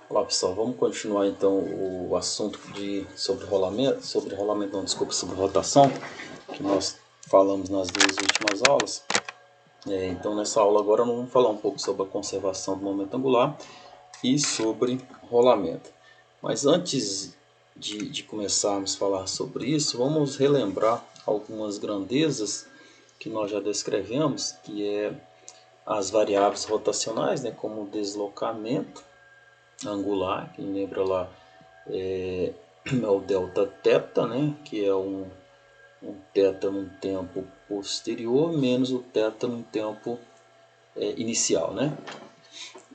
Olá pessoal, vamos continuar então o assunto sobre rolamento não, desculpa, sobre rotação, que nós falamos nas duas últimas aulas. Então nessa aula agora nós vamos falar um pouco sobre a conservação do momento angular e sobre rolamento. Mas antes de começarmos a falar sobre isso, vamos relembrar algumas grandezas que nós já descrevemos, que é as variáveis rotacionais, né, como o deslocamento angular, quem lembra lá é o delta θ, né, que é um θ num tempo posterior menos o θ num tempo inicial, né?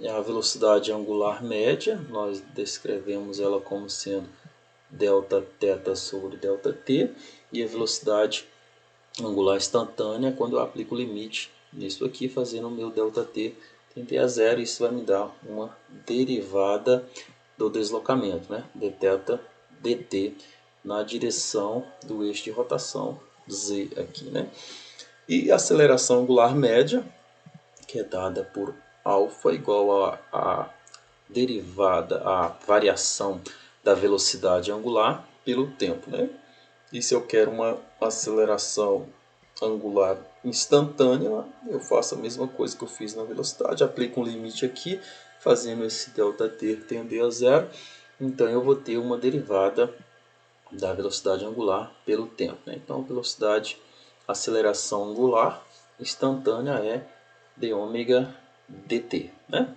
A velocidade angular média, nós descrevemos ela como sendo delta θ sobre delta t, e a velocidade angular instantânea quando eu aplico o limite nisso aqui, fazendo o meu delta t tender a zero, isso vai me dar uma derivada do deslocamento, né? dθ dt na direção do eixo de rotação z aqui, né? E a aceleração angular média, que é dada por alfa igual a derivada, a variação da velocidade angular pelo tempo, né? E se eu quero uma aceleração angular instantânea, eu faço a mesma coisa que eu fiz na velocidade, aplico um limite aqui, fazendo esse ΔT tender a zero, então eu vou ter uma derivada da velocidade angular pelo tempo, né? Então, aceleração angular instantânea é dω dt, né?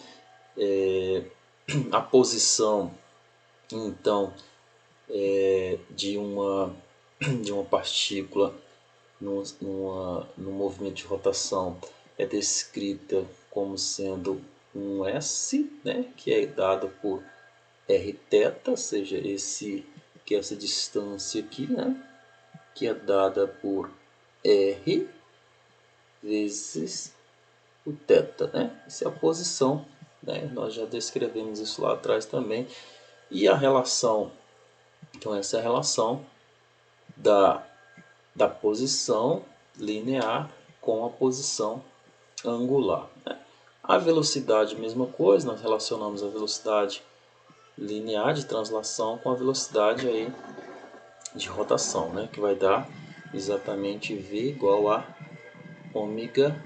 A posição, então, de uma partícula no movimento de rotação é descrita como sendo um S, né, que é dado por Rθ, ou seja, essa distância aqui, né, que é dada por R vezes o θ, né? Essa é a posição, né? Nós já descrevemos isso lá atrás também. E a relação, então essa é a relação da posição linear com a posição angular, né? A velocidade, mesma coisa, nós relacionamos a velocidade linear de translação com a velocidade aí de rotação, né? Que vai dar exatamente V igual a ômega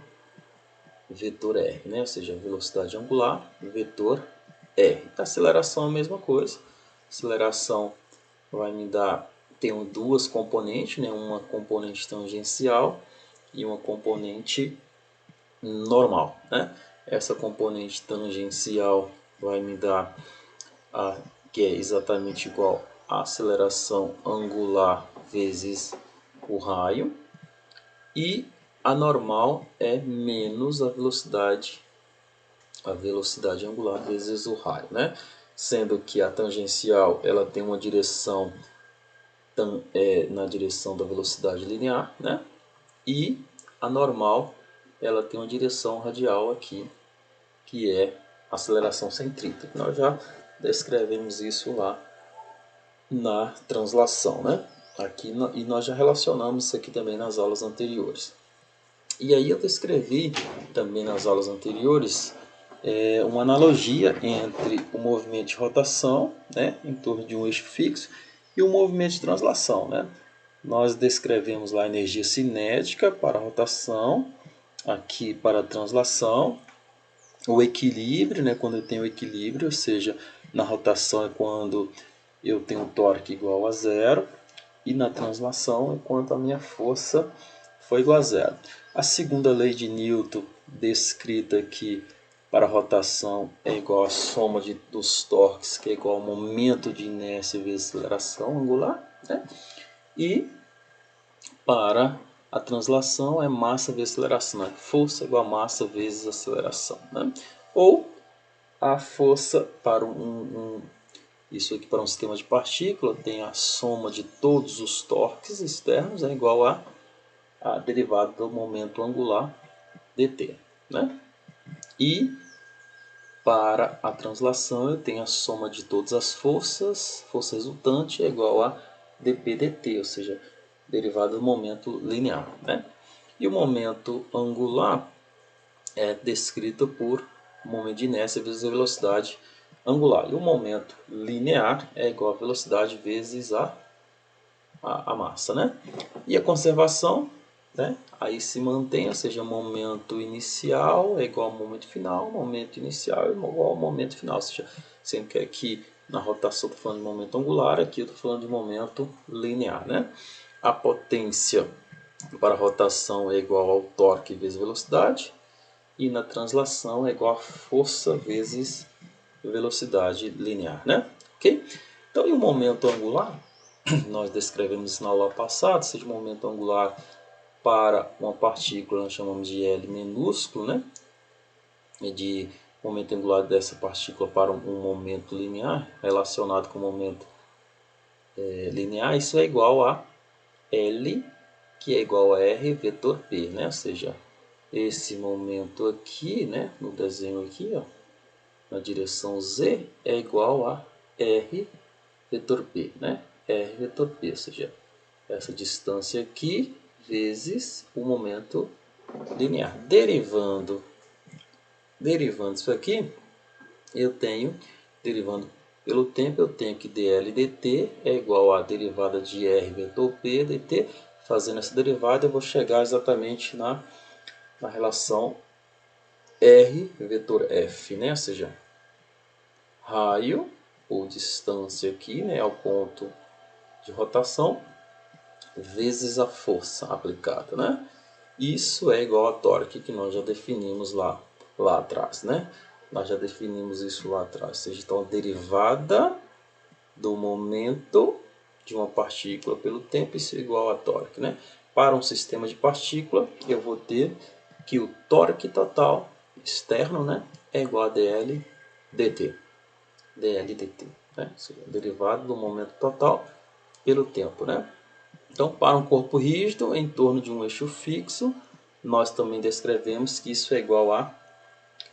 vetor R, né? Ou seja, velocidade angular vetor R. A aceleração é a mesma coisa. A aceleração vai me dar, tenho duas componentes, né? Uma componente tangencial e uma componente normal, né? Essa componente tangencial vai me dar que é exatamente igual a aceleração angular vezes o raio, e a normal é menos a velocidade angular vezes o raio, né? Sendo que a tangencial ela tem uma direção na direção da velocidade linear, né? E a normal ela tem uma direção radial aqui, que é aceleração centrípeta. Nós já descrevemos isso lá na translação, né? E nós já relacionamos isso aqui também nas aulas anteriores. E aí eu descrevi também nas aulas anteriores uma analogia entre o movimento de rotação, né, em torno de um eixo fixo, e o movimento de translação, né? Nós descrevemos lá a energia cinética para a rotação, aqui para a translação, o equilíbrio, né, quando eu tenho equilíbrio, ou seja, na rotação é quando eu tenho um torque igual a zero, e na translação é quando a minha força foi igual a zero. A segunda lei de Newton, descrita aqui para a rotação, é igual à soma dos torques, que é igual ao momento de inércia vezes aceleração angular, né? E para a translação é massa vezes aceleração, né? Força igual a massa vezes aceleração, né? Ou a força para isso aqui para um sistema de partícula tem a soma de todos os torques externos é igual a derivada do momento angular dt, né? E para a translação eu tenho a soma de todas as forças, força resultante é igual a dp dt, ou seja, derivada do momento linear, né? E o momento angular é descrito por momento de inércia vezes a velocidade angular. E o momento linear é igual a velocidade vezes a massa, né? E a conservação, né? Aí se mantém, ou seja, momento inicial é igual ao momento final, momento inicial é igual ao momento final. Ou seja, sempre que aqui na rotação estou falando de momento angular, aqui eu estou falando de momento linear, né? A potência para a rotação é igual ao torque vezes velocidade, e na translação é igual a força vezes velocidade linear, né? Ok? Então, e o momento angular? Nós descrevemos isso na aula passada, seja o momento angular para uma partícula, nós chamamos de L minúsculo, né? E de momento angular dessa partícula para um momento linear, relacionado com o momento linear, isso é igual a L, que é igual a R vetor P, né? Ou seja, esse momento aqui, né? No desenho aqui, ó, na direção Z, é igual a R vetor P, né? R vetor P, ou seja, essa distância aqui vezes o momento linear. Derivando isso aqui, eu tenho, derivando pelo tempo, eu tenho que dl dt é igual a derivada de r vetor p dt. Fazendo essa derivada, eu vou chegar exatamente na relação r vetor f, né? Ou seja, raio ou distância aqui, né, ao ponto de rotação, vezes a força aplicada, né? Isso é igual a torque, que nós já definimos lá atrás, né? Nós já definimos isso lá atrás. Ou seja, então, a derivada do momento de uma partícula pelo tempo, isso é igual a torque, né? Para um sistema de partícula, eu vou ter que o torque total externo, né, é igual a dl dt. dl dt, né? Ou seja, a derivada do momento total pelo tempo, né? Então, para um corpo rígido em torno de um eixo fixo, nós também descrevemos que isso é igual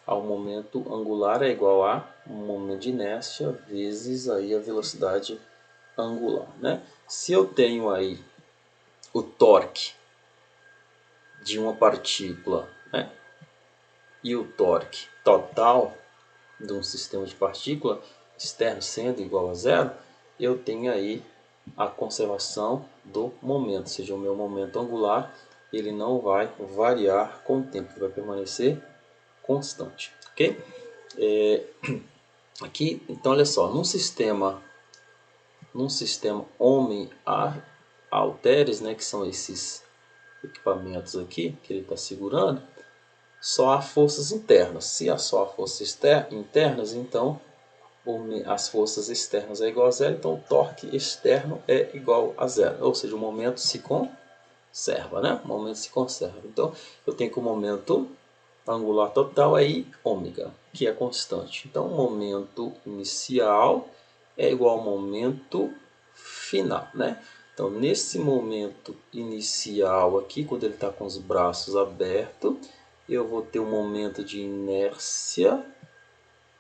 ao momento angular é igual a um momento de inércia vezes aí a velocidade angular, né? Se eu tenho aí o torque de uma partícula, né, e o torque total de um sistema de partícula externo sendo igual a zero, eu tenho aí a conservação do momento, ou seja, o meu momento angular ele não vai variar com o tempo, vai permanecer constante, ok? Aqui, então, olha só, num sistema homem-halteres, né, que são esses equipamentos aqui que ele está segurando, só há forças internas. Se há só forças internas, então as forças externas é igual a zero, então o torque externo é igual a zero, ou seja, o momento se conserva, né? O momento se conserva. Então, eu tenho que o momento angular total é I ômega, que é constante. Então, o momento inicial é igual ao momento final, né? Então, nesse momento inicial aqui, quando ele está com os braços abertos, eu vou ter um momento de inércia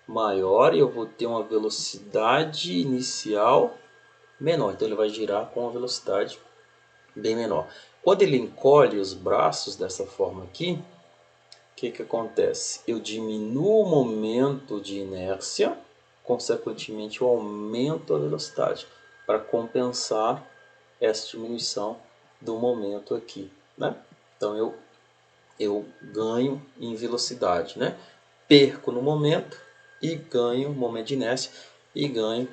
maior e eu vou ter uma velocidade inicial menor. Então, ele vai girar com uma velocidade bem menor. Quando ele encolhe os braços dessa forma aqui, o que acontece? Eu diminuo o momento de inércia, consequentemente eu aumento a velocidade para compensar essa diminuição do momento aqui, né? Então eu ganho em velocidade, né? Perco no momento e ganho no momento de inércia e ganho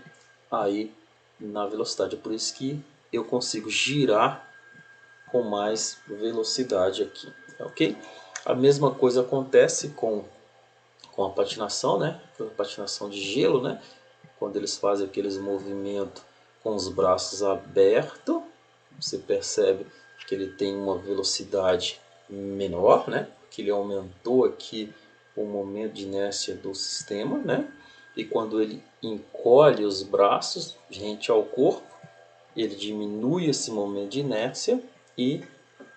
aí na velocidade. É por isso que eu consigo girar com mais velocidade aqui, ok? A mesma coisa acontece com a patinação, né? A patinação de gelo, né? Quando eles fazem aqueles movimentos com os braços abertos, você percebe que ele tem uma velocidade menor, né? Que ele aumentou aqui o momento de inércia do sistema, né? E quando ele encolhe os braços rente ao corpo, ele diminui esse momento de inércia e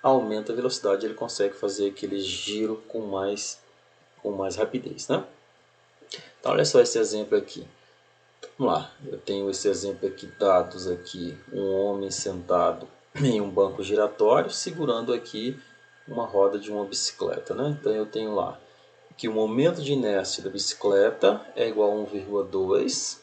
aumenta a velocidade. Ele consegue fazer aquele giro com mais rapidez, né? Então, olha só esse exemplo aqui. Vamos lá, eu tenho esse exemplo aqui, dados aqui, um homem sentado em um banco giratório, segurando aqui uma roda de uma bicicleta, né? Então eu tenho lá que o momento de inércia da bicicleta é igual a 1,2,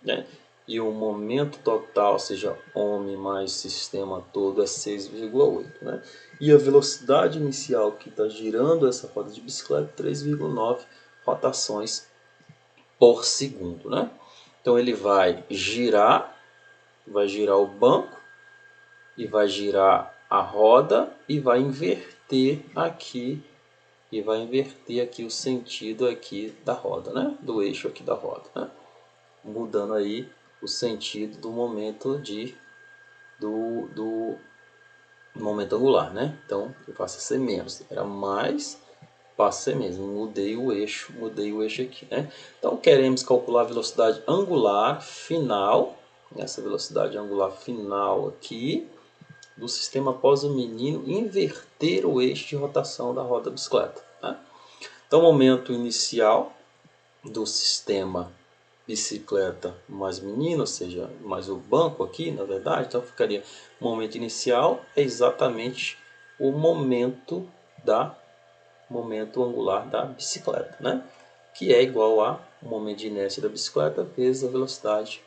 né? E o momento total, ou seja, homem mais sistema todo, é 6,8, né? E a velocidade inicial que está girando essa roda de bicicleta é 3,9 rotações por segundo, né? Então ele vai girar o banco e vai girar a roda e vai inverter aqui o sentido aqui da roda, né? Do eixo aqui da roda, né? Mudando aí o sentido do momento do momento angular, né? Então eu passo a ser menos, era mais, passa a ser menos, mudei o eixo aqui, né? Então queremos calcular a velocidade angular final, essa velocidade angular final aqui do sistema após o menino inverter o eixo de rotação da roda da bicicleta, né? Então o momento inicial do sistema bicicleta mais menino, ou seja, mais o banco aqui, na verdade, então ficaria o momento inicial é exatamente o momento angular da bicicleta, né? Que é igual a o momento de inércia da bicicleta vezes a velocidade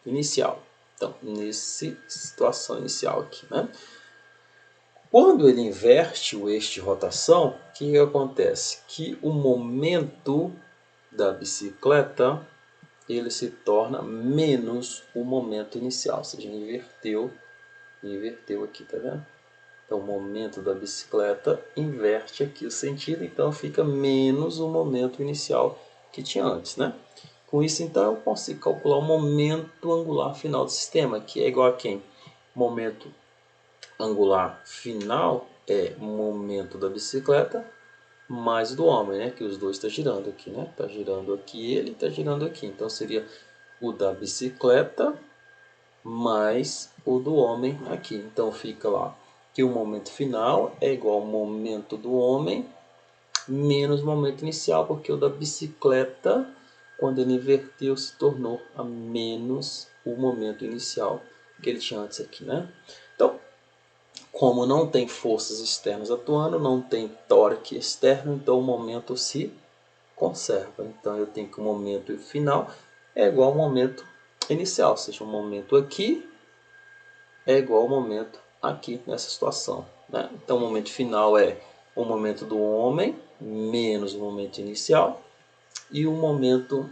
inicial. Então, nessa situação inicial aqui, né? Quando ele inverte o eixo de rotação, o que acontece? Que o momento da bicicleta ele se torna menos o momento inicial, ou seja, inverteu aqui, tá vendo? Então o momento da bicicleta inverte aqui o sentido, então fica menos o momento inicial que tinha antes, né? Com isso então eu consigo calcular o momento angular final do sistema, que é igual a quem? Momento angular final é o momento da bicicleta mais do homem, né? Que os dois estão girando aqui, né? Está girando aqui, ele está girando aqui. Então seria o da bicicleta mais o do homem aqui. Então fica lá que o momento final é igual ao momento do homem menos o momento inicial, porque o da bicicleta, quando ele inverteu, se tornou a menos o momento inicial que ele tinha antes aqui, né? Então, como não tem forças externas atuando, não tem torque externo, então o momento se conserva. Então eu tenho que o momento final é igual ao momento inicial, ou seja, o momento aqui é igual ao momento aqui nessa situação, né? Então o momento final é o momento do homem menos o momento inicial, e o momento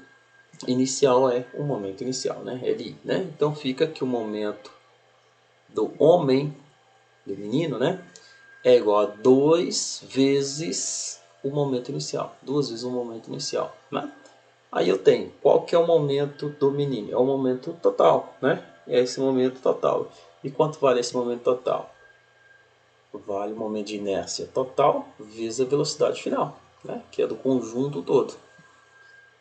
inicial é o momento inicial, né? LI, né? Então fica que o momento do homem, do menino, né? É igual a 2 vezes o momento inicial. 2 vezes o momento inicial, né? Aí eu tenho, qual que é o momento do menino? É o momento total, né? É esse momento total. E quanto vale esse momento total? Vale o momento de inércia total vezes a velocidade final, né? Que é do conjunto todo.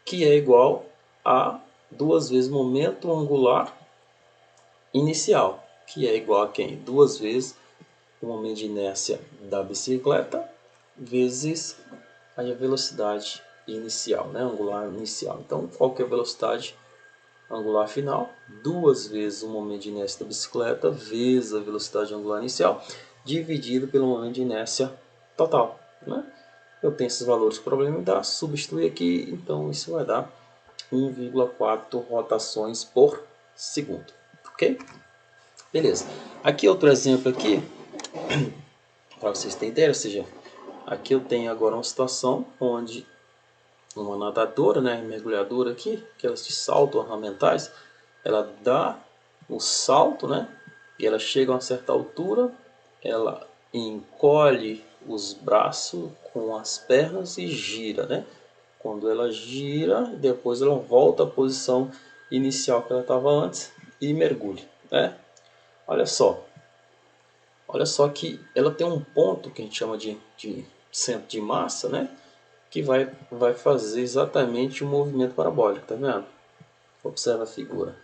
Que é igual a 2 vezes o momento angular inicial. Que é igual a quem? 2 vezes o momento de inércia da bicicleta vezes a velocidade inicial, né? Angular inicial. Então, qual que é a velocidade angular final? 2 vezes o momento de inércia da bicicleta vezes a velocidade angular inicial, dividido pelo momento de inércia total, né? Eu tenho esses valores que o problema me dá, substitui aqui, então isso vai dar 1,4 rotações por segundo, ok? Beleza. Aqui outro exemplo aqui, para vocês terem ideia, ou seja, aqui eu tenho agora uma situação onde uma nadadora, né, mergulhadora aqui, aquelas de salto ornamentais, ela dá o salto, né, e ela chega a uma certa altura, ela encolhe os braços com as pernas e gira, né? Quando ela gira, depois ela volta à posição inicial que ela estava antes e mergulha, né? Olha só que ela tem um ponto que a gente chama de centro de massa, né? Que vai fazer exatamente o movimento parabólico, tá vendo? Observa a figura.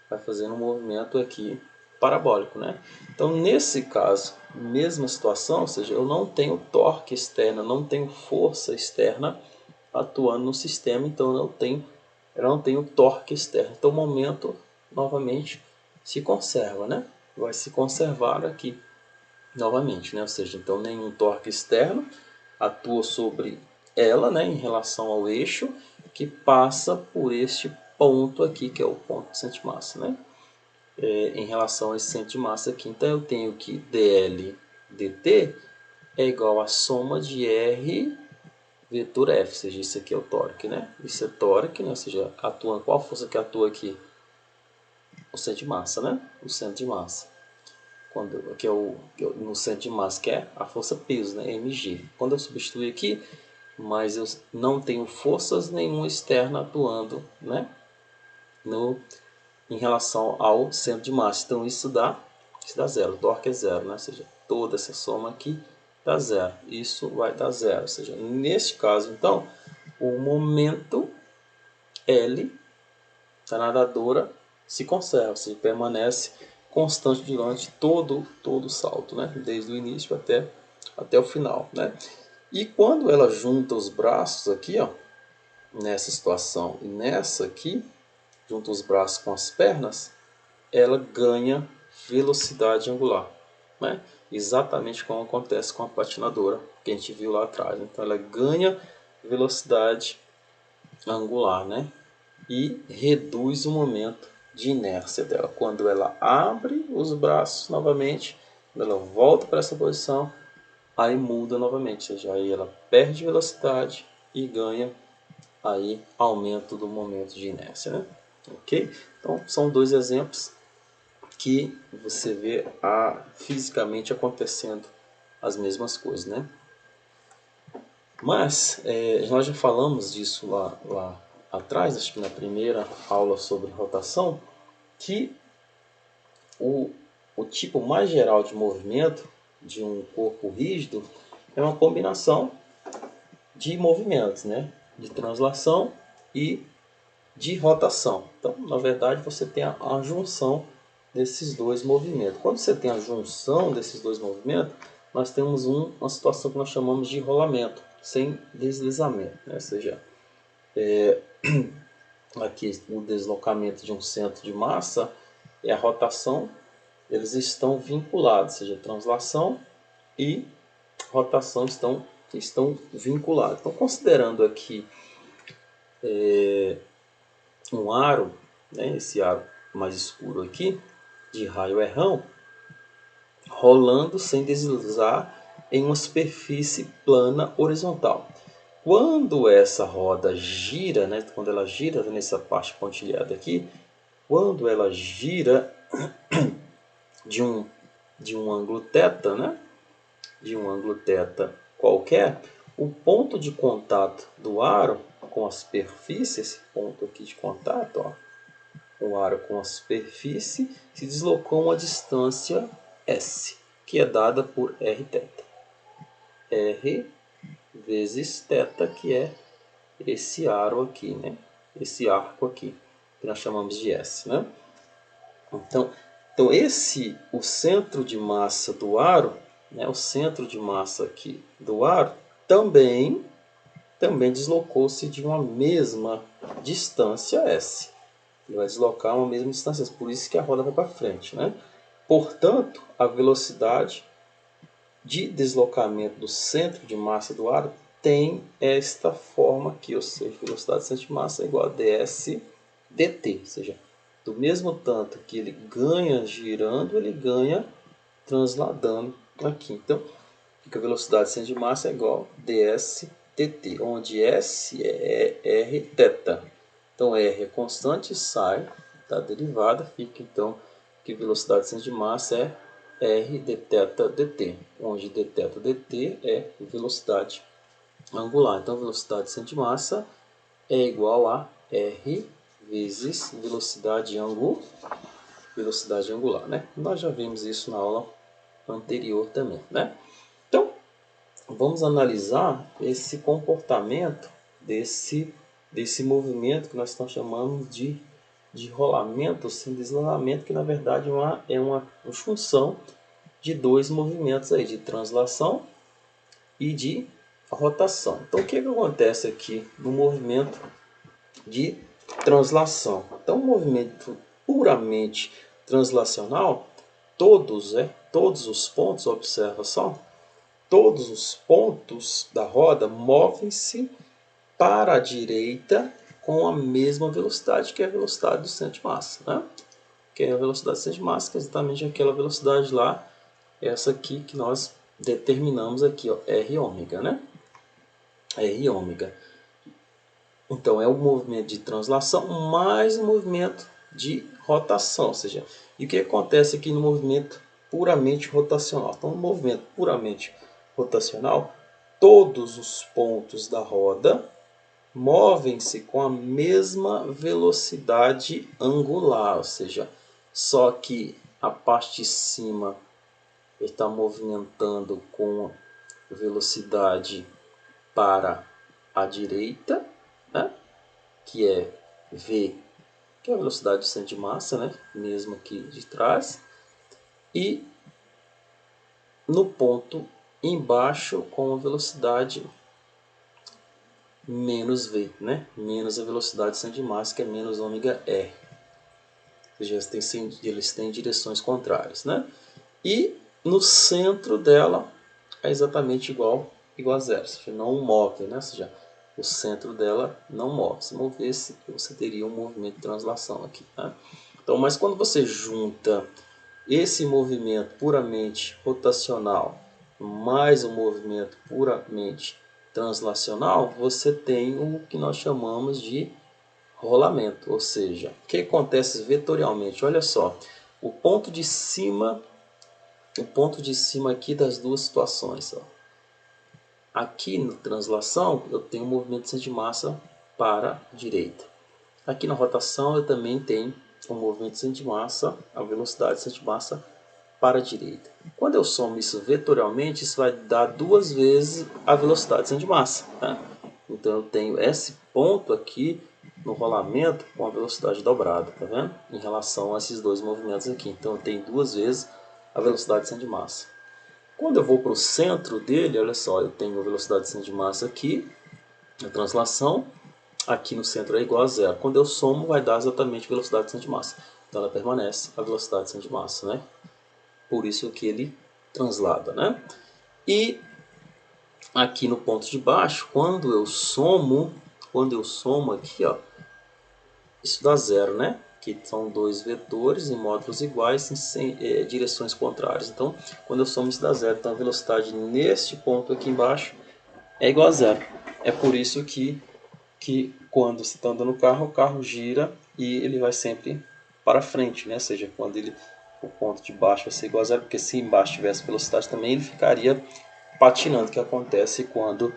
Vai fazendo um movimento aqui parabólico, né? Então, nesse caso, mesma situação, ou seja, eu não tenho torque externo, não tenho força externa atuando no sistema, então eu não tenho torque externo. Então, o momento, novamente, se conserva, né? Vai se conservar aqui novamente, né? Ou seja, então nenhum torque externo atua sobre ela, né, em relação ao eixo, que passa por este ponto aqui, que é o ponto do centro de massa, né? Em relação a esse centro de massa aqui. Então eu tenho que dl dt é igual à soma de R vetor F, ou seja, isso aqui é o tórico, né? Isso é tórico, né? Ou seja, atua, qual força que atua aqui? O centro de massa, né? O centro de massa. No centro de massa, que é a força peso, né? mg. Quando eu substituir aqui, mas eu não tenho forças nenhuma externa atuando, né? Em relação ao centro de massa. Então isso dá zero, o torque é zero, né? Ou seja, toda essa soma aqui dá zero. Isso vai dar zero. Ou seja, neste caso, então, o momento L da nadadora se conserva, ou seja, permanece constante durante todo o salto, né? Desde o início até o final, né? E quando ela junta os braços aqui, ó, nessa situação e nessa aqui, junta os braços com as pernas, ela ganha velocidade angular, né? Exatamente como acontece com a patinadora que a gente viu lá atrás. Então ela ganha velocidade angular, né? E reduz o momento de inércia dela. Quando ela abre os braços novamente, quando ela volta para essa posição, aí muda novamente, ou seja, aí ela perde velocidade e ganha aí aumento do momento de inércia, né? Ok? Então são dois exemplos que você vê fisicamente acontecendo as mesmas coisas, né? Mas nós já falamos disso lá atrás, acho que na primeira aula sobre rotação, que o tipo mais geral de movimento de um corpo rígido é uma combinação de movimentos, né? De translação e de rotação. Então, na verdade, você tem a junção desses dois movimentos. Quando você tem a junção desses dois movimentos, nós temos uma situação que nós chamamos de rolamento, sem deslizamento, né? Ou seja, aqui o deslocamento de um centro de massa e a rotação, eles estão vinculados, ou seja, translação e rotação estão vinculados. Então, considerando aqui um aro, né, esse aro mais escuro aqui, de raio errão, rolando sem deslizar em uma superfície plana horizontal. Quando essa roda gira, né, quando ela gira nessa parte pontilhada aqui, quando ela gira de um ângulo θ, né, de um ângulo θ qualquer, o ponto de contato do aro com a superfície, esse ponto aqui de contato, ó, o aro com a superfície, se deslocou uma distância S, que é dada por Rθ. R vezes θ, que é esse aro aqui, né? Esse arco aqui, que nós chamamos de S, né? Então o centro de massa do aro, né? O centro de massa aqui do aro também deslocou-se de uma mesma distância S. Ele vai deslocar uma mesma distância, por isso que a roda vai para frente, né? Portanto, a velocidade de deslocamento do centro de massa do aro tem esta forma aqui, ou seja, velocidade do centro de massa é igual a ds dt, ou seja, do mesmo tanto que ele ganha girando, ele ganha transladando aqui. Então, fica a velocidade do centro de massa é igual a ds dt, onde s é Rθ. Então, R é constante, sai da derivada, fica então que velocidade do centro de massa é R dθ dt, onde dθ dt é velocidade angular. Então, velocidade do centro de massa é igual a R vezes velocidade angular, né? Nós já vimos isso na aula anterior também, né? Então, vamos analisar esse comportamento desse movimento que nós estamos chamando de rolamento sem deslizamento, que na verdade é uma função de dois movimentos aí, de translação e de rotação. Então o que acontece aqui no movimento de translação? Então um movimento puramente translacional, todos os pontos, observa só, todos os pontos da roda movem-se para a direita com a mesma velocidade, que é a velocidade do centro de massa, né? Que é a velocidade do centro de massa, que é exatamente aquela velocidade lá, essa aqui que nós determinamos aqui, ó, R ômega, né? R ômega. Então é o movimento de translação mais o movimento de rotação, ou seja, e o que acontece aqui no movimento puramente rotacional? Então, no movimento puramente rotacional, todos os pontos da roda movem-se com a mesma velocidade angular, ou seja, só que a parte de cima está movimentando com velocidade para a direita, né? Que é V, que é a velocidade do centro de massa, né? Mesmo aqui de trás, e no ponto embaixo com a velocidade menos V, né? Menos a velocidade do centro de massa, que é menos ômega R. Ou seja, eles têm direções contrárias, né? E no centro dela é exatamente igual a zero, ou seja, não move, né? Ou seja, o centro dela não move. Se movesse, você teria um movimento de translação aqui, né? Então, mas quando você junta esse movimento puramente rotacional mais o movimento puramente translacional, você tem o que nós chamamos de rolamento, ou seja, o que acontece vetorialmente? Olha só, o ponto de cima aqui das duas situações, ó. Aqui na translação eu tenho um movimento de centro de massa para a direita. Aqui na rotação eu também tenho um movimento de centro de massa, a velocidade de centro de massa para a direita. Quando eu somo isso vetorialmente, isso vai dar duas vezes a velocidade de centro de massa, né? Então eu tenho esse ponto aqui no rolamento com a velocidade dobrada, tá vendo? Em relação a esses dois movimentos aqui. Então eu tenho duas vezes a velocidade de centro de massa. Quando eu vou para o centro dele, olha só, eu tenho a velocidade de centro de massa aqui, a translação, aqui no centro é igual a zero. Quando eu somo, vai dar exatamente a velocidade de centro de massa. Então ela permanece a velocidade de centro de massa, né? Por isso que ele translada, né? E aqui no ponto de baixo, quando eu somo aqui, ó, isso dá zero, né? Que são dois vetores em módulos iguais em direções contrárias. Então, quando eu somo isso dá zero. Então, a velocidade neste ponto aqui embaixo é igual a zero. É por isso que quando você está andando no carro, o carro gira e ele vai sempre para frente, né? Ou seja, quando o ponto de baixo vai ser igual a zero, porque se embaixo tivesse velocidade também, ele ficaria patinando, que acontece quando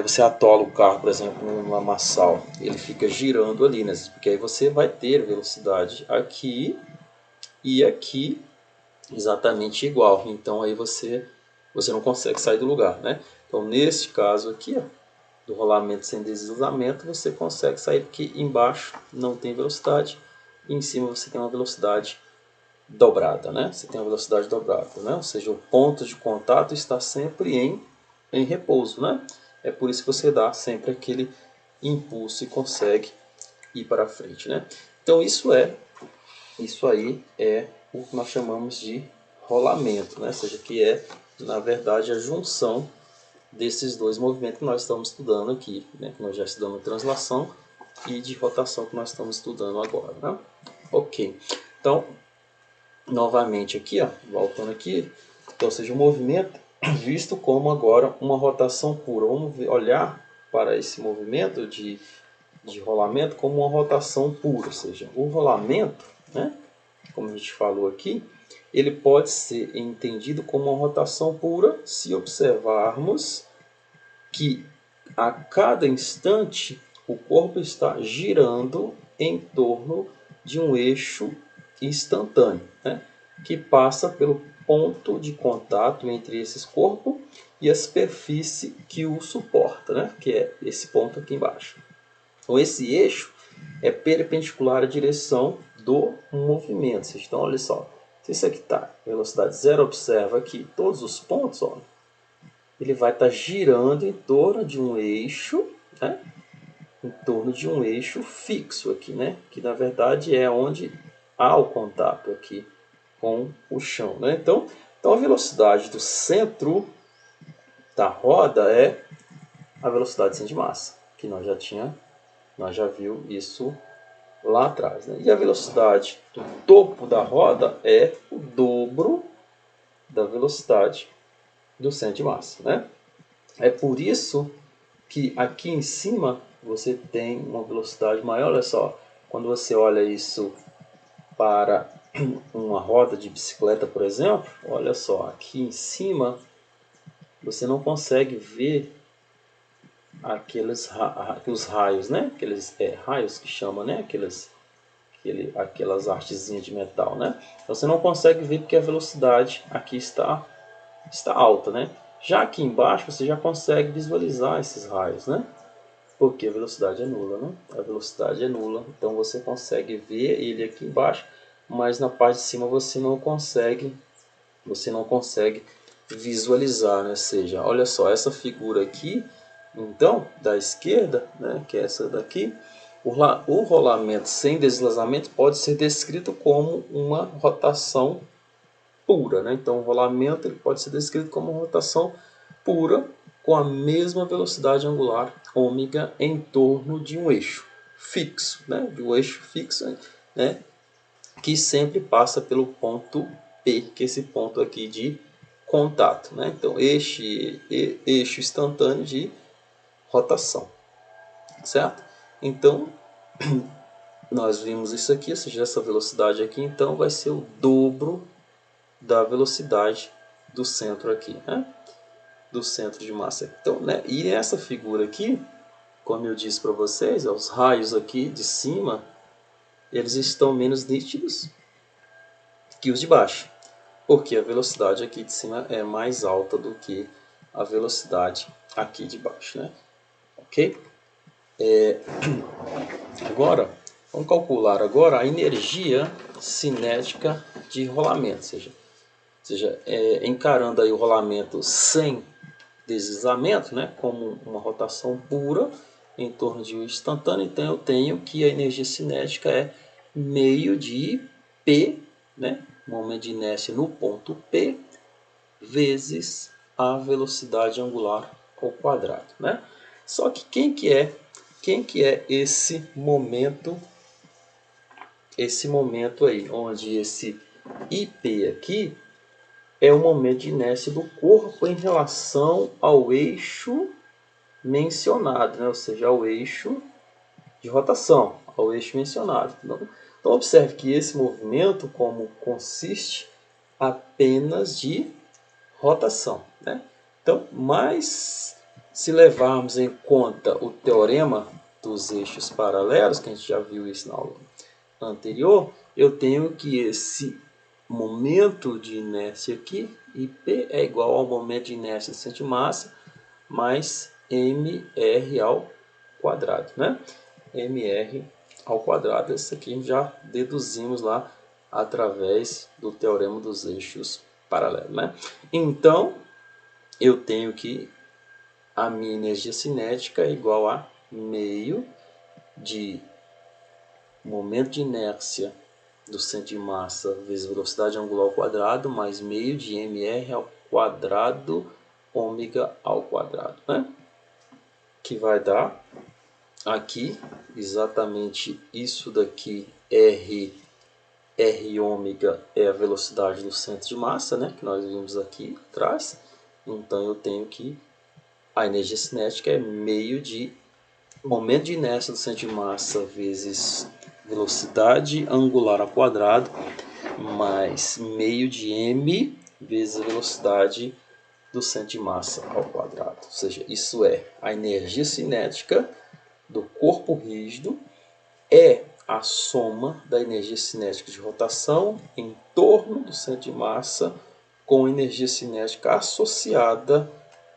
você atola o carro, por exemplo, num lamaçal, ele fica girando ali, né? Porque aí você vai ter velocidade aqui e aqui exatamente igual. Então aí você não consegue sair do lugar, né? Então neste caso aqui, ó, do rolamento sem deslizamento, você consegue sair porque embaixo não tem velocidade e em cima você tem uma velocidade dobrada, né? Você tem uma velocidade dobrada, né? Ou seja, o ponto de contato está sempre em repouso, né? É por isso que você dá sempre aquele impulso e consegue ir para frente, né? Então isso aí é o que nós chamamos de rolamento, né? Ou seja, que é na verdade a junção desses dois movimentos que nós estamos estudando aqui, né? Que nós já estudamos translação e de rotação que nós estamos estudando agora, né? Ok, então novamente aqui, ó, voltando aqui, então seja o movimento visto como agora uma rotação pura. Vamos olhar para esse movimento de rolamento como uma rotação pura, ou seja, o rolamento, né, como a gente falou aqui, ele pode ser entendido como uma rotação pura se observarmos que a cada instante o corpo está girando em torno de um eixo instantâneo, né, que passa pelo ponto de contato entre esses corpos e a superfície que o suporta, né, que é esse ponto aqui embaixo. Então esse eixo é perpendicular à direção do movimento. Então olha só, se isso aqui está velocidade zero, observa aqui todos os pontos, ó, ele vai estar girando em torno de um eixo, né, em torno de um eixo fixo aqui, né, que na verdade é onde há o contato aqui com o chão, né? Então a velocidade do centro da roda é a velocidade sem de massa, que nós já viu isso lá atrás, né? E a velocidade do topo da roda é o dobro da velocidade do centro de massa, né? É por isso que aqui em cima você tem uma velocidade maior. Olha só, quando você olha isso para uma roda de bicicleta, por exemplo, olha só, aqui em cima você não consegue ver aqueles raios, né? Aqueles raios que chama, né? Aquelas artezinhas de metal, né? Você não consegue ver porque a velocidade aqui está alta, né? Já aqui embaixo você já consegue visualizar esses raios, né? Porque a velocidade é nula, né? A velocidade é nula, então você consegue ver ele aqui embaixo, mas na parte de cima você não consegue visualizar, né? Ou seja, olha só, essa figura aqui, então, da esquerda, né, que é essa daqui, o rolamento sem deslizamento pode ser descrito como uma rotação pura, né? Então, o rolamento ele pode ser descrito como uma rotação pura com a mesma velocidade angular ômega em torno de um eixo fixo, né? De um eixo fixo, né? Que sempre passa pelo ponto P, que é esse ponto aqui de contato, né? Então, eixo instantâneo de rotação, certo? Então, nós vimos isso aqui, ou seja, essa velocidade aqui, então, vai ser o dobro da velocidade do centro aqui, né? Do centro de massa. Então, né? E nessa figura aqui, como eu disse para vocês, os raios aqui de cima, eles estão menos nítidos que os de baixo, porque a velocidade aqui de cima é mais alta do que a velocidade aqui de baixo, né? Ok? Agora, vamos calcular agora a energia cinética de rolamento, ou seja, encarando aí o rolamento sem deslizamento, né, como uma rotação pura em torno de um instantâneo. Então eu tenho que a energia cinética é meio de P, né, momento de inércia no ponto P, vezes a velocidade angular ao quadrado, né? Só que quem que é esse momento aí, onde esse IP aqui é o momento de inércia do corpo em relação ao eixo mencionado, né? Ou seja, ao eixo de rotação, ao eixo mencionado. Então observe que esse movimento, como consiste apenas de rotação, né? Então, mas se levarmos em conta o teorema dos eixos paralelos, que a gente já viu isso na aula anterior, eu tenho que esse momento de inércia aqui, IP, é igual ao momento de inércia do centro de massa, mais mr ao quadrado, né? mr ao quadrado, isso aqui já deduzimos lá através do teorema dos eixos paralelos, né? Então, eu tenho que a minha energia cinética é igual a meio de momento de inércia do centro de massa vezes velocidade angular ao quadrado, mais meio de mr ao quadrado ômega ao quadrado, né? Que vai dar aqui exatamente isso daqui, R ômega é a velocidade do centro de massa, né? Que nós vimos aqui atrás. Então eu tenho que a energia cinética é meio de momento de inércia do centro de massa vezes velocidade angular ao quadrado mais meio de m vezes a velocidade do centro de massa ao quadrado. Ou seja, isso é a energia cinética do corpo rígido é a soma da energia cinética de rotação em torno do centro de massa com energia cinética associada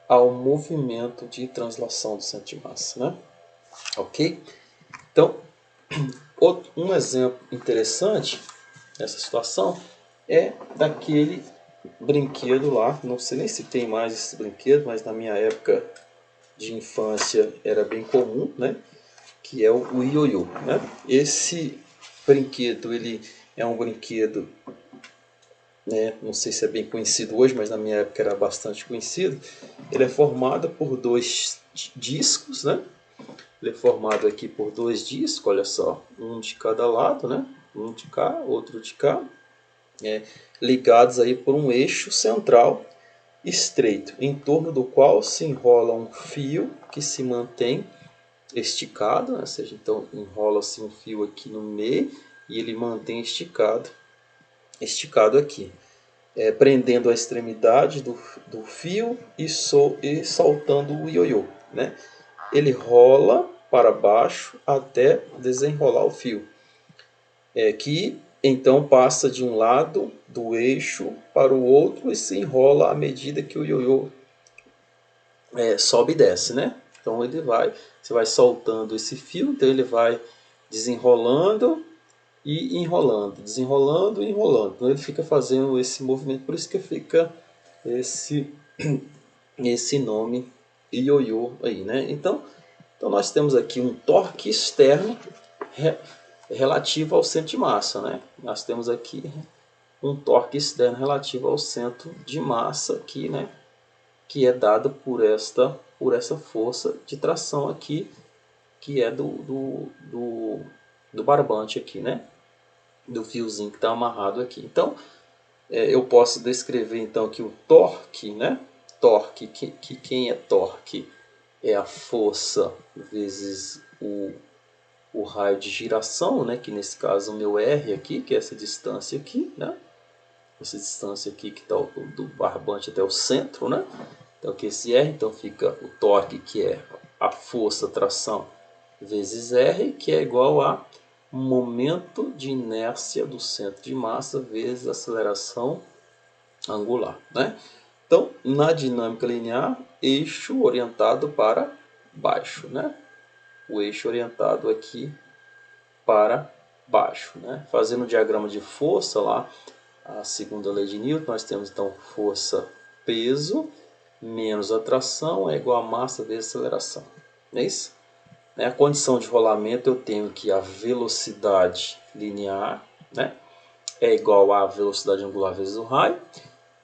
ao movimento de translação do centro de massa, né? Ok? Então, um exemplo interessante nessa situação é daquele brinquedo lá, não sei nem se tem mais esse brinquedo, mas na minha época de infância era bem comum, né? Que é o ioiô, né? Esse brinquedo ele é um brinquedo né? Não sei se é bem conhecido hoje, mas na minha época era bastante conhecido. Ele é formado por dois discos, né? Ele é formado aqui por dois discos, olha só, um de cada lado, né? Um de cá, outro de cá, ligados aí por um eixo central estreito, em torno do qual se enrola um fio que se mantém esticado, né? Ou seja, então enrola-se um fio aqui no meio e ele mantém esticado aqui, prendendo a extremidade do fio e soltando o ioiô, né? Ele rola para baixo até desenrolar o fio, que então passa de um lado do eixo para o outro e se enrola à medida que o ioiô sobe e desce, né? Então você vai soltando esse fio, então ele vai desenrolando e enrolando, desenrolando e enrolando. Então ele fica fazendo esse movimento, por isso que fica esse esse nome ioiô aí, né? Então nós temos aqui um torque externo relativo ao centro de massa, né? Nós temos aqui um torque externo relativo ao centro de massa aqui, né? Que é dado por essa força de tração aqui, que é do barbante aqui, né? Do fiozinho que está amarrado aqui. Então, eu posso descrever então que o torque, né? Torque, quem é torque? É a força vezes o raio de giração, né? Que nesse caso o meu R aqui, que é essa distância aqui, né? Essa distância aqui que está do barbante até o centro, né? Então aqui esse R, então fica o torque, que é a força tração vezes R, que é igual a momento de inércia do centro de massa vezes aceleração angular, né? Então, na dinâmica linear, eixo orientado para baixo, né? O eixo orientado aqui para baixo, né? Fazendo o diagrama de força lá, a segunda lei de Newton, nós temos então força peso menos atração é igual a massa vezes aceleração. Não é isso? A condição de rolamento eu tenho que a velocidade linear, né, é igual a velocidade angular vezes o raio,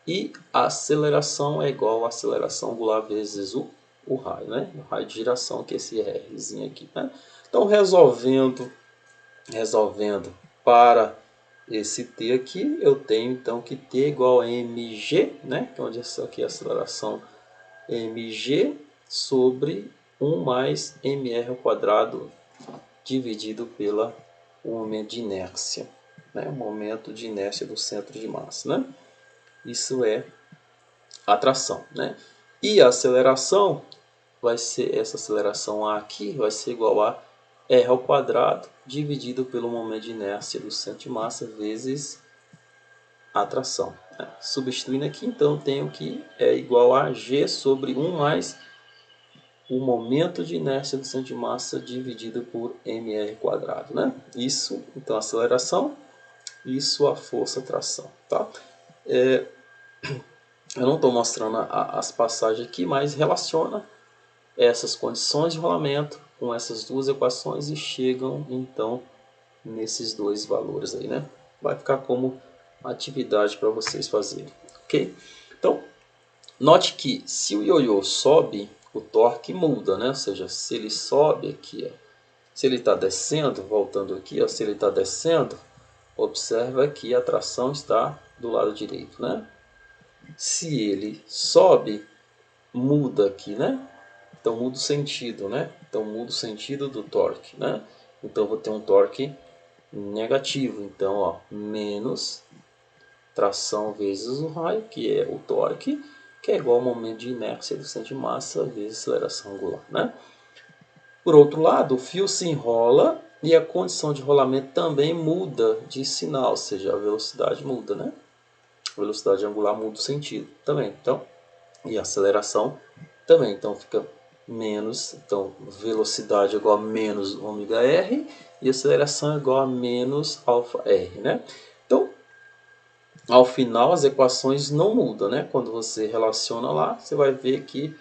e a aceleração é igual a aceleração angular vezes o raio, né? O raio de giração, que é esse Rzinho aqui, né? Então, resolvendo para esse T aqui, eu tenho então que T é igual a mg, né? Então, onde essa aqui é a aceleração mg sobre 1 mais mr ao quadrado dividido pela o momento de inércia, né? O momento de inércia do centro de massa, né? Isso é atração, né? E a aceleração vai ser, essa aceleração A aqui vai ser igual a r ao quadrado dividido pelo momento de inércia do centro de massa vezes a atração, né? Substituindo aqui, então, tenho que é igual a g sobre 1 mais o momento de inércia do centro de massa dividido por mr quadrado, né? Isso, então, a aceleração, isso a força tração, tá? Eu não estou mostrando as passagens aqui, mas relaciona essas condições de rolamento com essas duas equações e chegam, então, nesses dois valores aí, né? Vai ficar como atividade para vocês fazerem, ok? Então, note que se o ioiô sobe, o torque muda, né? Ou seja, se ele sobe aqui, ó, se ele está descendo, voltando aqui, ó, se ele está descendo, observa que a tração está do lado direito, né? Se ele sobe, muda aqui, né? Então muda o sentido, né? Então muda o sentido do torque, né? Então vou ter um torque negativo, então ó, menos tração vezes o raio, que é o torque, que é igual ao momento de inércia do centro de massa vezes aceleração angular, né? Por outro lado, o fio se enrola e a condição de rolamento também muda de sinal, ou seja, a velocidade muda, né? A velocidade angular muda o sentido também, então, e a aceleração também, então fica menos, então velocidade é igual a menos ômega r e aceleração é igual a menos alfa r, né? Então, ao final as equações não mudam, né? Quando você relaciona lá, você vai ver que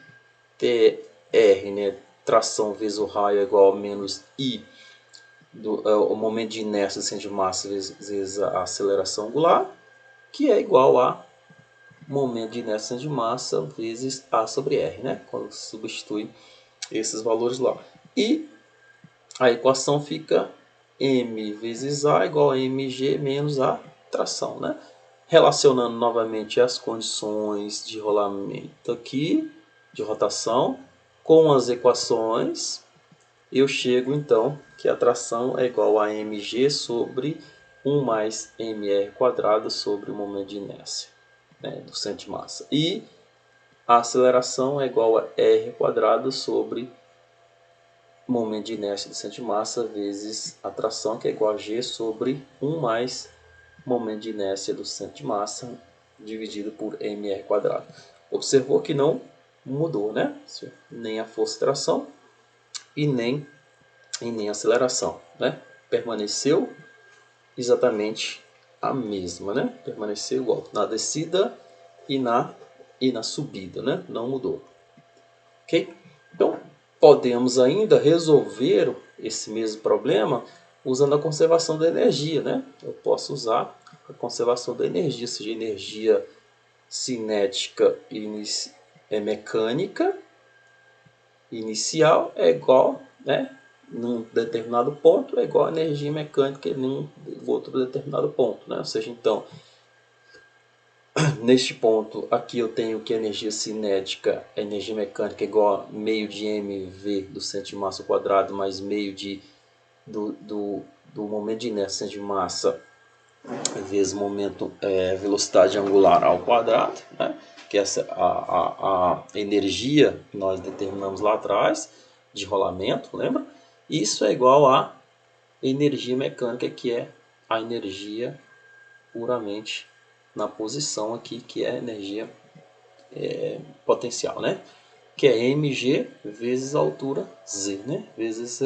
TR, né, tração vezes o raio é igual a menos I, o momento de inércia do centro de massa vezes a aceleração angular, que é igual a momento de inércia de massa vezes A sobre R, né? Quando substitui esses valores lá. E a equação fica M vezes A igual a mg menos a tração, né? Relacionando novamente as condições de rolamento aqui, de rotação, com as equações, eu chego então que a tração é igual a mg sobre 1 mais mr quadrado sobre o momento de inércia, né, do centro de massa. E a aceleração é igual a r quadrado sobre momento de inércia do centro de massa vezes a tração, que é igual a g sobre 1 mais momento de inércia do centro de massa dividido por mr quadrado. Observou que não mudou, né? Nem a força de tração e nem a aceleração, né? Permaneceu exatamente a mesma, né? Permaneceu igual na descida e na subida, né? Não mudou. Ok? Então, podemos ainda resolver esse mesmo problema usando a conservação da energia, né? Eu posso usar a conservação da energia, seja energia cinética e mecânica inicial é igual, né? Num determinado ponto é igual a energia mecânica em um outro determinado ponto, né? Ou seja, então, neste ponto aqui eu tenho que a energia cinética, a energia mecânica é igual a meio de mv do centro de massa ao quadrado mais meio do momento de inércia de massa vezes momento velocidade angular ao quadrado, né? Que é a energia que nós determinamos lá atrás de rolamento, lembra? Isso é igual a energia mecânica, que é a energia puramente na posição aqui, que é a energia potencial, né? Que é mg vezes a altura z, né? Vezes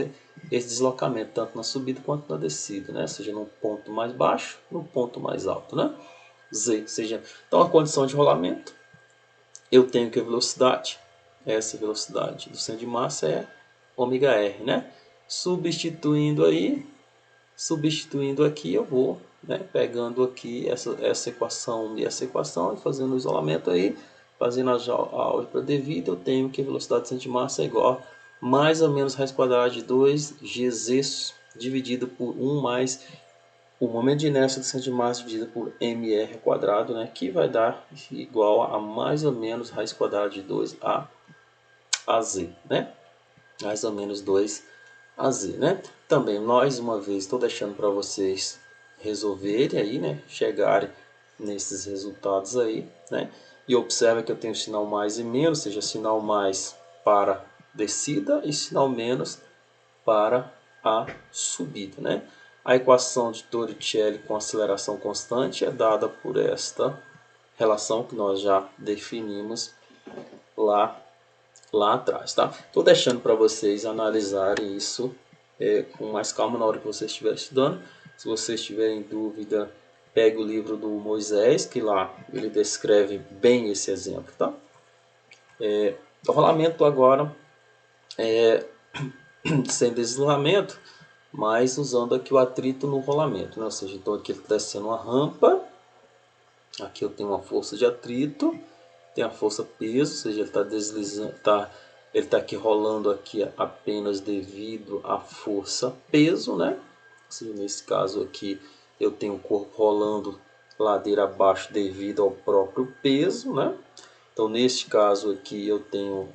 esse deslocamento, tanto na subida quanto na descida, né? Seja no ponto mais baixo, no ponto mais alto, né? Z, seja, então a condição de rolamento, eu tenho que a velocidade, essa velocidade do centro de massa é ômega-r, né? Substituindo aqui, eu vou, né, pegando aqui essa equação e essa equação e fazendo o isolamento aí, fazendo a álgebra devida, eu tenho que a velocidade do centro de massa é igual a mais ou menos raiz quadrada de 2gz dividido por 1 mais o momento de inércia do centro de massa dividido por mr quadrado, né, que vai dar igual a mais ou menos raiz quadrada de 2az, né? Mais ou menos 2az, né? Também, mais uma vez, estou deixando para vocês resolverem aí, né? Chegarem nesses resultados aí, né? E observa que eu tenho sinal mais e menos, ou seja, sinal mais para descida e sinal menos para a subida, né? A equação de Torricelli com aceleração constante é dada por esta relação que nós já definimos lá atrás, tá? Estou deixando para vocês analisarem isso com mais calma na hora que vocês estiverem estudando. Se vocês tiverem dúvida, pegue o livro do Moisés, que lá ele descreve bem esse exemplo, tá? O rolamento agora sem deslizamento, mas usando aqui o atrito no rolamento, né? Ou seja, então aqui ele está descendo uma rampa, aqui eu tenho uma força de atrito, tem a força peso, ou seja, ele está deslizando, ele está aqui rolando aqui apenas devido à força peso, né? Ou seja, nesse caso aqui eu tenho o corpo rolando ladeira abaixo devido ao próprio peso, né? Então neste caso aqui eu tenho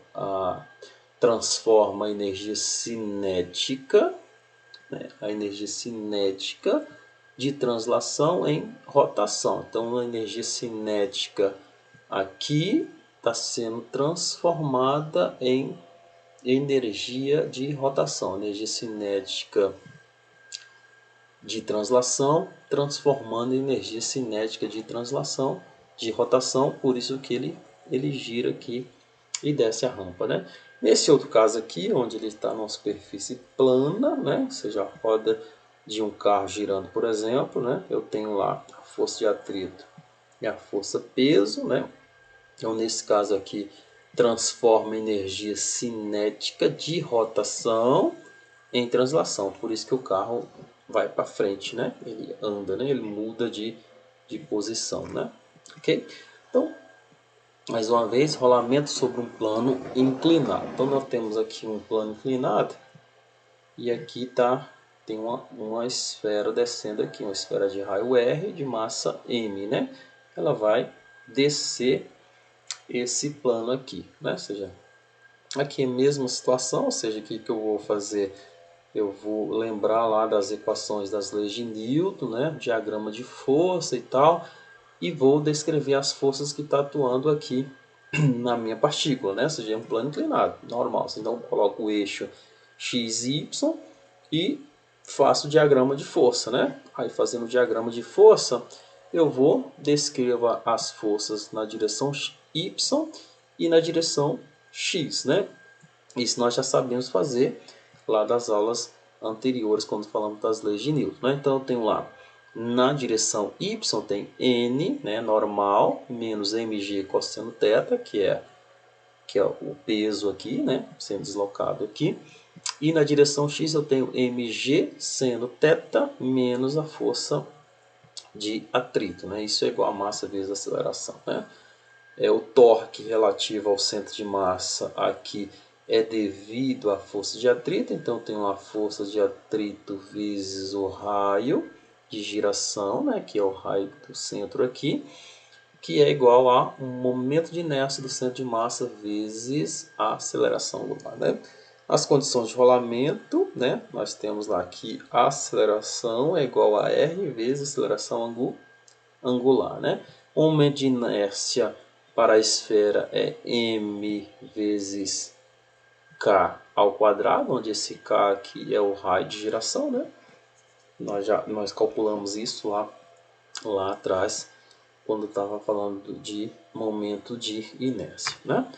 transforma a energia cinética, né? A energia cinética de translação em rotação. Então a energia cinética aqui está sendo transformada em energia de rotação, energia cinética de translação, transformando em energia cinética de translação, de rotação, por isso que ele gira aqui e desce a rampa, né? Nesse outro caso aqui, onde ele está numa superfície plana, né? Ou seja, a roda de um carro girando, por exemplo, né? Eu tenho lá a força de atrito e a força peso, né? Então, nesse caso aqui, transforma energia cinética de rotação em translação. Por isso que o carro vai para frente, né? Ele anda, né? Ele muda de de posição, né? Ok? Então, mais uma vez, rolamento sobre um plano inclinado. Então, nós temos aqui um plano inclinado e aqui tem uma esfera descendo aqui, uma esfera de raio R de massa M, né? Ela vai descer esse plano aqui, né? Ou seja, aqui é a mesma situação, ou seja, o que eu vou fazer? Eu vou lembrar lá das equações das leis de Newton, né? Diagrama de força e tal, e vou descrever as forças que está atuando aqui na minha partícula, né? Ou seja, é um plano inclinado, normal. Então, eu coloco o eixo x e y e faço o diagrama de força, né? Aí, fazendo o diagrama de força, eu vou descrever as forças na direção y e na direção x, né? Isso nós já sabemos fazer lá das aulas anteriores, quando falamos das leis de Newton, né? Então, eu tenho lá, na direção y tem n, né, normal, menos mg cosseno θ, que é o peso aqui, né, sendo deslocado aqui. E na direção x eu tenho mg seno θ menos a força de atrito, né? Isso é igual a massa vezes a aceleração, né? O torque relativo ao centro de massa aqui é devido à força de atrito, então eu tenho a força de atrito vezes o raio de giração, né, que é o raio do centro aqui, que é igual a um momento de inércia do centro de massa vezes a aceleração angular, né? As condições de rolamento, né, nós temos lá que a aceleração é igual a R vezes a aceleração angular, né? O momento de inércia para a esfera é m vezes k ao quadrado, onde esse k aqui é o raio de giração, né? Nós calculamos isso lá atrás, quando estava falando de momento de inércia, né?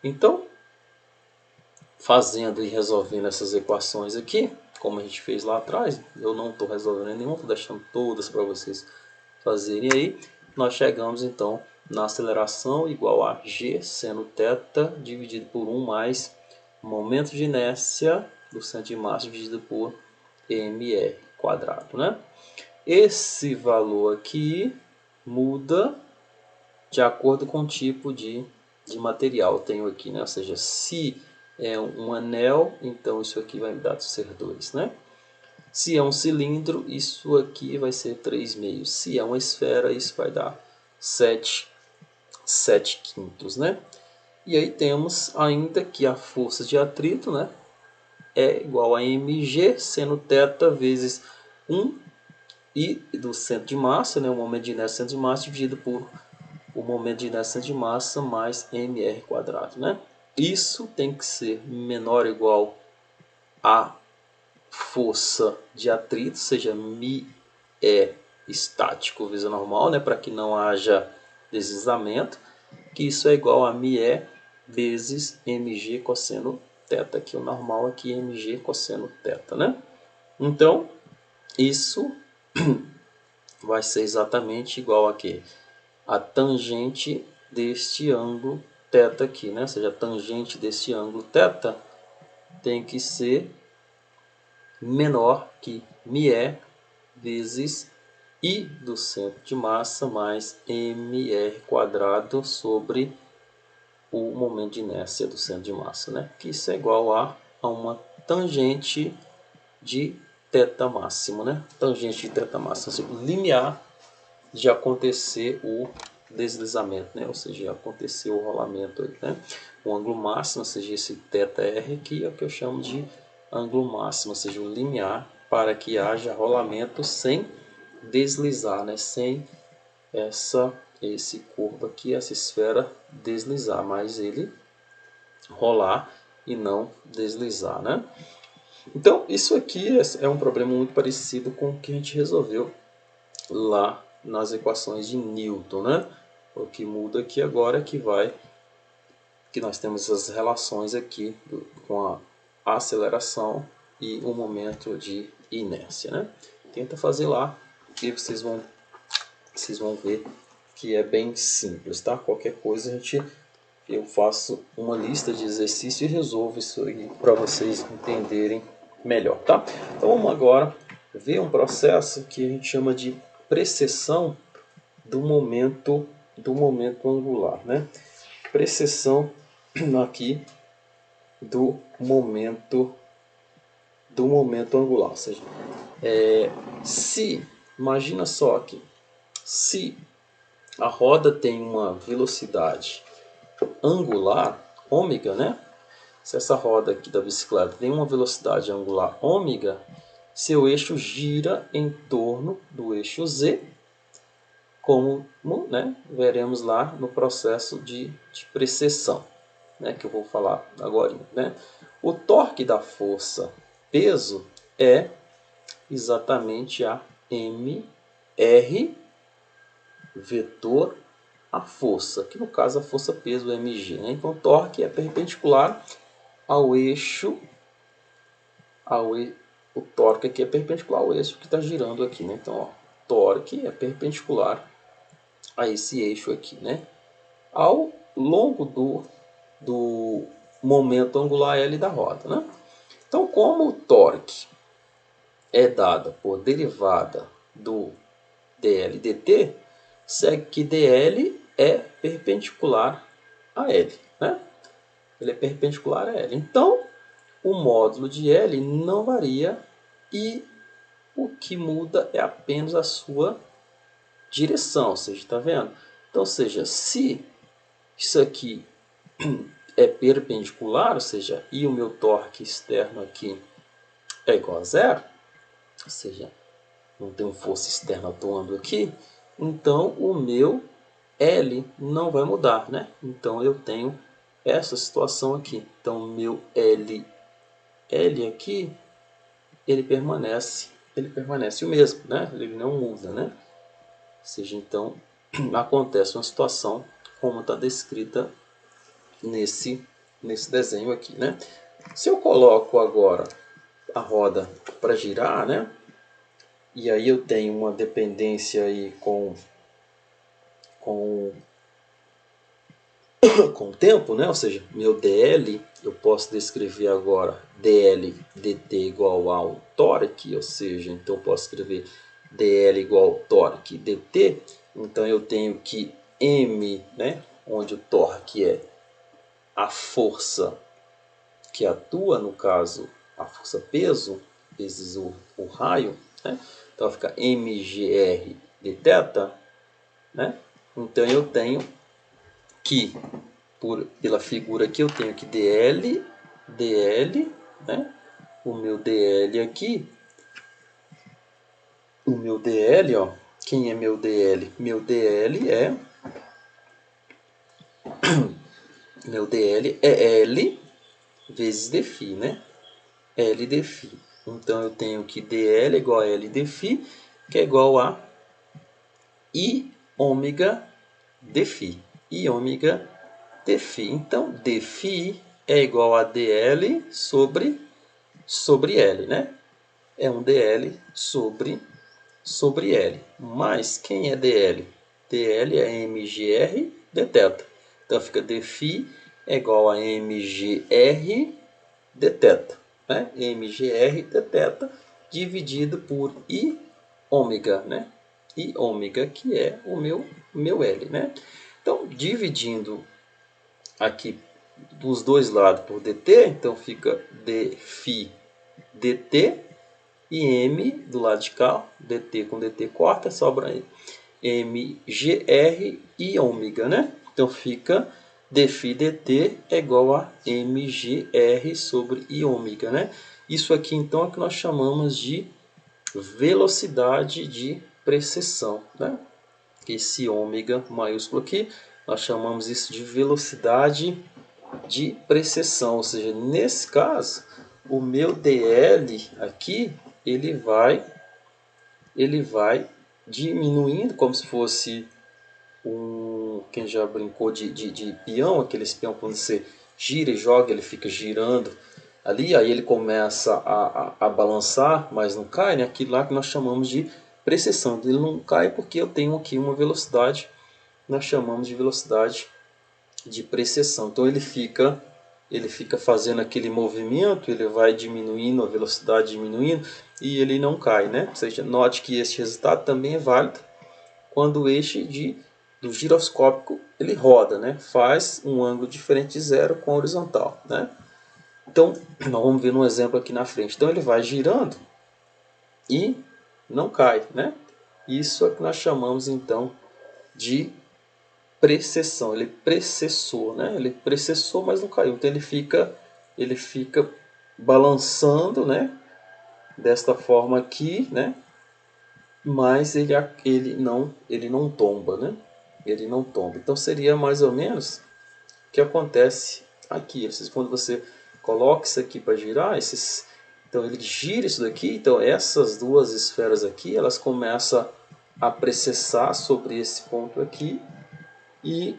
Então, fazendo e resolvendo essas equações aqui, como a gente fez lá atrás, eu não estou resolvendo nenhuma, estou deixando todas para vocês fazerem aí. Nós chegamos então na aceleração igual a g seno θ dividido por 1 mais momento de inércia do centro de massa dividido por mr quadrado, né? Esse valor aqui muda de acordo com o tipo de material que eu tenho aqui, né? Ou seja, se é um anel, então isso aqui vai me dar ser 2, né? Se é um cilindro, isso aqui vai ser 3/2. Se é uma esfera, isso vai dar 7/5, né? E aí temos ainda que a força de atrito, né, é igual a mg seno θ vezes 1 e do centro de massa, né, o momento de inércia do centro de massa dividido por o momento de inércia de massa mais mr quadrado, né? Isso tem que ser menor ou igual a força de atrito, seja μ é estático vezes normal, né, para que não haja deslizamento, que isso é igual a μe vezes mg cosseno θ, que o normal aqui é mg cosseno θ, né? Então, isso vai ser exatamente igual a quê? A tangente deste ângulo θ aqui, né? Ou seja, a tangente desse ângulo θ tem que ser menor que μe vezes I do centro de massa mais mr quadrado sobre o momento de inércia do centro de massa, né? Que isso é igual a uma tangente de θ máximo, né? Tangente de θ máximo, assim, limiar de acontecer o deslizamento, né? Ou seja, acontecer o rolamento aí, né? O ângulo máximo, ou seja, esse θr aqui é o que eu chamo de ângulo máximo, ou seja, o limiar para que haja rolamento sem deslizar, né? Sem esse corpo aqui, essa esfera deslizar, mas ele rolar e não deslizar, né? Então, isso aqui é um problema muito parecido com o que a gente resolveu lá nas equações de Newton, né? O que muda aqui agora é que nós temos as relações aqui com a aceleração e o momento de inércia, né? Tenta fazer lá e vocês vão ver que é bem simples, tá? Qualquer coisa eu faço uma lista de exercícios e resolvo isso aí para vocês entenderem melhor, tá? Então vamos agora ver um processo que a gente chama de precessão do momento angular, né? Precessão aqui do momento angular, ou seja, imagina só aqui, se a roda tem uma velocidade angular, ômega, né? Se essa roda aqui da bicicleta tem uma velocidade angular ômega, seu eixo gira em torno do eixo Z, como, né, veremos lá no processo de precessão, né, que eu vou falar agora, né? O torque da força peso é exatamente a mr vetor a força, que no caso a força peso é mg, né? Então o torque é perpendicular ao eixo, o torque aqui é perpendicular ao eixo que está girando aqui, né? Então ó, torque é perpendicular a esse eixo aqui, né? Ao longo do momento angular L da roda, né? Então, como o torque é dado por derivada do dl dt, segue que dl é perpendicular a L, né? Ele é perpendicular a L. Então, o módulo de L não varia e o que muda é apenas a sua direção, ou seja, está vendo? Então, ou seja, se isso aqui é perpendicular, ou seja, e o meu torque externo aqui é igual a zero, ou seja, não tem força externa atuando aqui, então o meu L não vai mudar, né? Então eu tenho essa situação aqui. Então o meu L aqui, ele permanece o mesmo, né? Ele não muda, né? Ou seja, então acontece uma situação como está descrita nesse desenho aqui, né? Se eu coloco agora a roda para girar, né? E aí eu tenho uma dependência aí com o tempo, né? Ou seja, meu dl, eu posso descrever agora dl dt igual ao torque, ou seja, então eu posso escrever dl igual ao torque dt, então eu tenho que m, né? Onde o torque é a força que atua, no caso, a força peso, vezes o raio, né? Então fica mgr de θ, né? Então eu tenho que, pela figura aqui, eu tenho que dl, né? O meu dl aqui, ó, quem é meu dl? Meu dl é L vezes dφ, né? L dφ. Então eu tenho que dl é igual a L dφ, que é igual a I ômega dφ. I ômega dφ. Então dφ é igual a dl sobre L, né? É um dl sobre L. Mas quem é dl? dl é mgr dθ. Então fica dφ é igual a mgr dθ, né? mgr dθ dividido por I ômega, né? I ômega, que é o meu L, né? Então, dividindo aqui dos dois lados por dt, então fica dφ dt e m do lado de cá, dt com dt corta, sobra mgr e ômega, né? Então fica dφ dt é igual a mgr sobre i ômega, né? Isso aqui então é o que nós chamamos de velocidade de precessão, né? Esse ômega maiúsculo aqui, nós chamamos isso de velocidade de precessão, ou seja, nesse caso, o meu dl aqui, ele vai diminuindo como se fosse quem já brincou de peão, aqueles peão quando você gira e joga, ele fica girando ali, aí ele começa a balançar, mas não cai, né? Aquilo lá que nós chamamos de precessão. Ele não cai porque eu tenho aqui uma velocidade, nós chamamos de velocidade de precessão. Então ele fica fazendo aquele movimento, ele vai diminuindo, a velocidade diminuindo, e ele não cai, né? Ou seja, note que esse resultado também é válido quando o eixo do giroscópico ele roda, né? Faz um ângulo diferente de zero com a horizontal, né? Então, nós vamos ver um exemplo aqui na frente. Então, ele vai girando e não cai, né? Isso é o que nós chamamos, então, de precessão. Ele precessou, né? Ele precessou, mas não caiu. Então, ele fica balançando, né? Desta forma aqui, né? Mas ele não tomba, né? Ele não tomba. Então, seria mais ou menos o que acontece aqui. Quando você coloca isso aqui para girar, então ele gira isso daqui, então essas duas esferas aqui, elas começam a precessar sobre esse ponto aqui e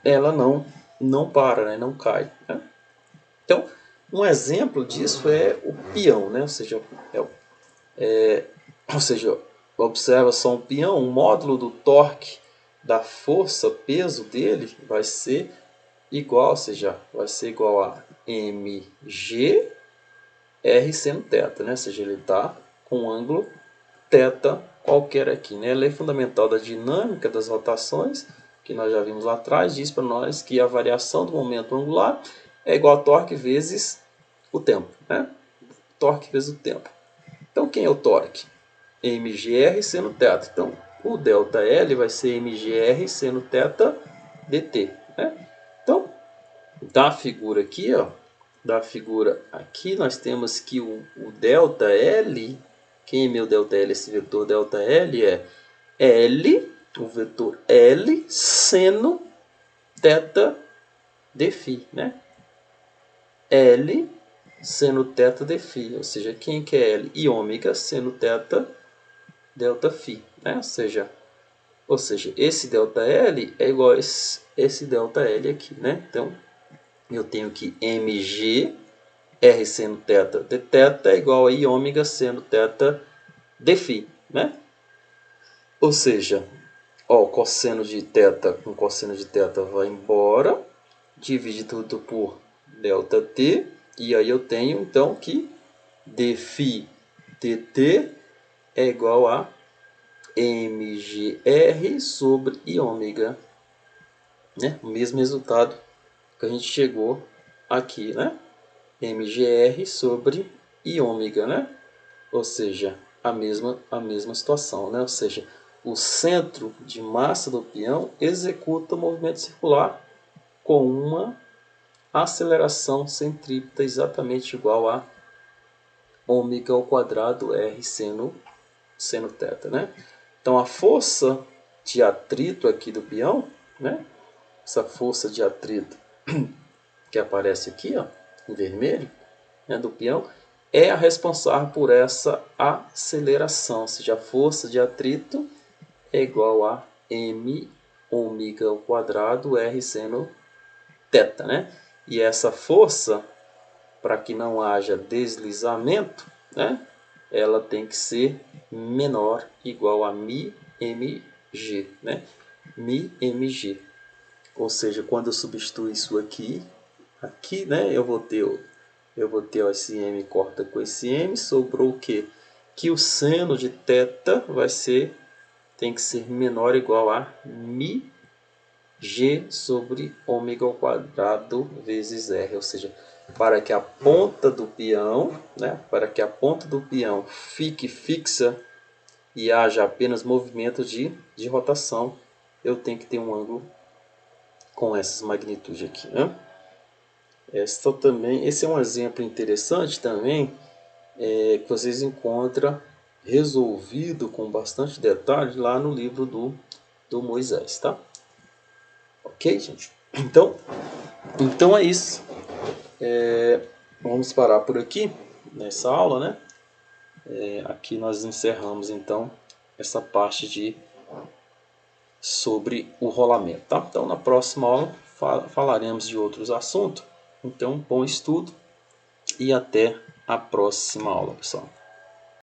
ela não para, né? Não cai, né? Então, um exemplo disso é o peão, né? Ou seja, observa só um peão, o módulo do torque da força, peso dele vai ser igual, ou seja, vai ser igual a mg R seno θ, né? Ou seja, ele está com um ângulo θ qualquer aqui, né? A lei fundamental da dinâmica das rotações, que nós já vimos lá atrás, diz para nós que a variação do momento angular é igual a torque vezes o tempo, né? Torque vezes o tempo. Então, quem é o torque? mgr seno θ. Então, o ΔL vai ser mgr seno θ dt, né? Então, da figura aqui, ó, da figura aqui, nós temos que o ΔL, quem é meu ΔL? Esse vetor ΔL é L, o vetor L seno θ dφ, né? L seno θ dφ, ou seja, quem que é L? E ômega seno θ ΔΦ, né? Ou seja, esse ΔL é igual a esse ΔL aqui, né? Então, eu tenho que mg R seno θ de θ é igual a I ômega seno θ dφ, né? Ou seja, ó, o cosseno de θ com cosseno de θ vai embora, divide tudo por ΔT, e aí eu tenho então que dφ dt é igual a mgr sobre I ômega, né? O mesmo resultado que a gente chegou aqui, né? mgr sobre I ômega, né? Ou seja, a mesma situação, né? Ou seja, o centro de massa do peão executa o movimento circular com uma aceleração centrípeta exatamente igual a ômega ao quadrado r seno θ, né? Então, a força de atrito aqui do peão, né? Essa força de atrito que aparece aqui, ó, em vermelho, né, do peão, é a responsável por essa aceleração, ou seja, a força de atrito é igual a m ômega ao quadrado r seno θ, né? E essa força, para que não haja deslizamento, né, ela tem que ser menor, igual a μmg, né? μmg. Ou seja, quando eu substituo isso aqui, né, eu vou ter ó, esse m corta com esse m, sobrou o quê? Que o seno de θ tem que ser menor ou igual a μg sobre ômega ao quadrado vezes r, ou seja, para que a ponta do peão, né, para que a ponta do peão fique fixa e haja apenas movimento de rotação, eu tenho que ter um ângulo com essas magnitudes aqui, né? Esse é um exemplo interessante também, que vocês encontram resolvido com bastante detalhe lá no livro do Moisés, tá? Ok, gente? Então é isso. Vamos parar por aqui nessa aula, né? Aqui nós encerramos então essa parte sobre o rolamento, tá? Então na próxima aula falaremos de outros assuntos. Então, bom estudo e até a próxima aula, pessoal.